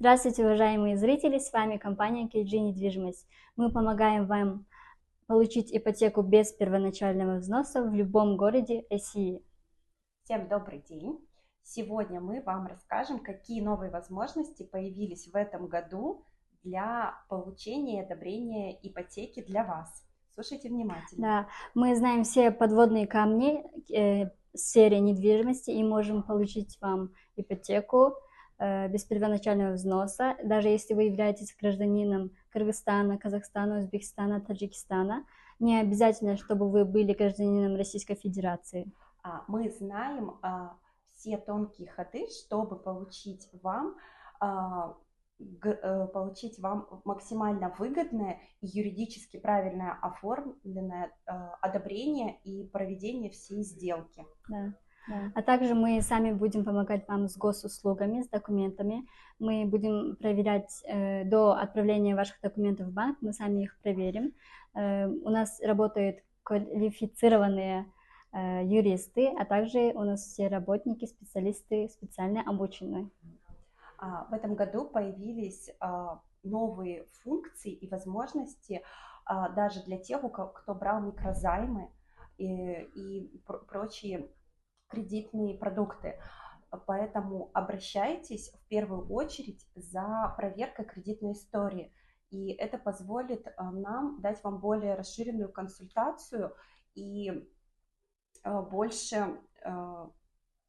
Здравствуйте, уважаемые зрители, с вами компания KG Недвижимость. Мы помогаем вам получить ипотеку без первоначального взноса в любом городе России. Всем добрый день! Сегодня мы вам расскажем, какие новые возможности появились в этом году для получения и одобрения ипотеки для вас. Слушайте внимательно. Да, мы знаем все подводные камни в сфере недвижимости и можем получить вам ипотеку без первоначального взноса, даже если вы являетесь гражданином Кыргызстана, Казахстана, Узбекистана, Таджикистана. Не обязательно, чтобы вы были гражданином Российской Федерации. Мы знаем все тонкие ходы, чтобы получить вам максимально выгодное и юридически правильно оформленное одобрение и проведение всей сделки. Да. Да. А также мы сами будем помогать вам с госуслугами, с документами. Мы будем проверять до отправления ваших документов в банк, мы сами их проверим. У нас работают квалифицированные юристы, а также у нас все работники, специалисты специально обученные. В этом году появились новые функции и возможности даже для тех, кто брал микрозаймы и прочие кредитные продукты. Поэтому обращайтесь в первую очередь за проверкой кредитной истории. И это позволит нам дать вам более расширенную консультацию и больше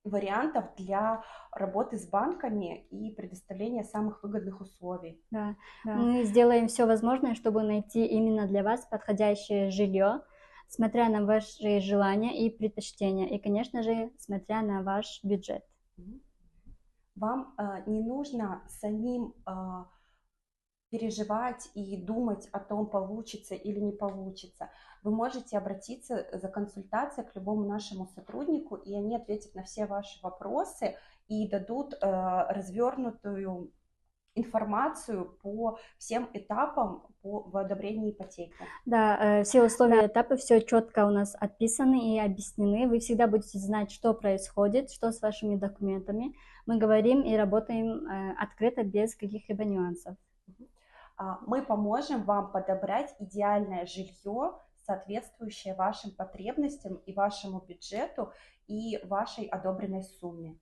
вариантов для работы с банками и предоставления самых выгодных условий. Да. Мы сделаем все возможное, чтобы найти именно для вас подходящее жилье, смотря на ваши желания и предпочтения, и, конечно же, смотря на ваш бюджет. Вам не нужно самим переживать и думать о том, получится или не получится. Вы можете обратиться за консультацией к любому нашему сотруднику, и они ответят на все ваши вопросы и дадут развернутую информацию по всем этапам в одобрении ипотеки. Да, все условия, этапы, все четко у нас описаны и объяснены. Вы всегда будете знать, что происходит, что с вашими документами. Мы говорим и работаем открыто, без каких-либо нюансов. Мы поможем вам подобрать идеальное жилье, соответствующее вашим потребностям и вашему бюджету и вашей одобренной сумме.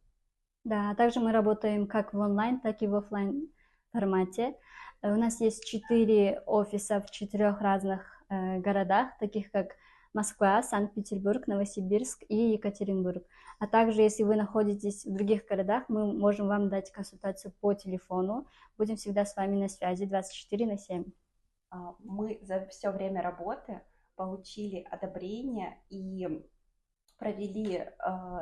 Да, а также мы работаем как в онлайн, так и в офлайн формате. У нас есть 4 офиса в 4 разных городах, таких как Москва, Санкт-Петербург, Новосибирск и Екатеринбург. А также, если вы находитесь в других городах, мы можем вам дать консультацию по телефону. Будем всегда с вами на связи 24/7. Мы за все время работы получили одобрение и провели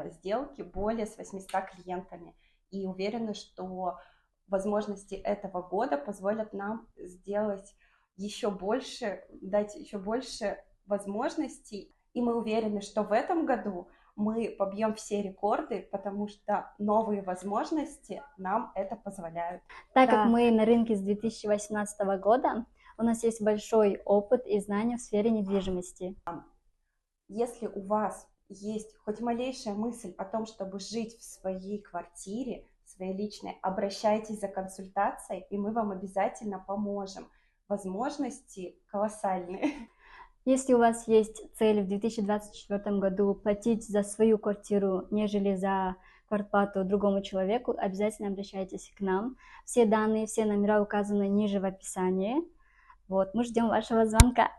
сделки более с 800 клиентами. И уверены, что возможности этого года позволят нам сделать еще больше, дать еще больше возможностей. И мы уверены, что в этом году мы побьем все рекорды, потому что новые возможности нам это позволяют. Так как мы на рынке с 2018 года, у нас есть большой опыт и знания в сфере недвижимости. Если у вас есть хоть малейшая мысль о том, чтобы жить в своей квартире, своей личной, обращайтесь за консультацией, и мы вам обязательно поможем. Возможности колоссальные. Если у вас есть цель в 2024 году платить за свою квартиру, нежели за квартплату другому человеку, обязательно обращайтесь к нам. Все данные, все номера указаны ниже в описании. Вот, мы ждем вашего звонка.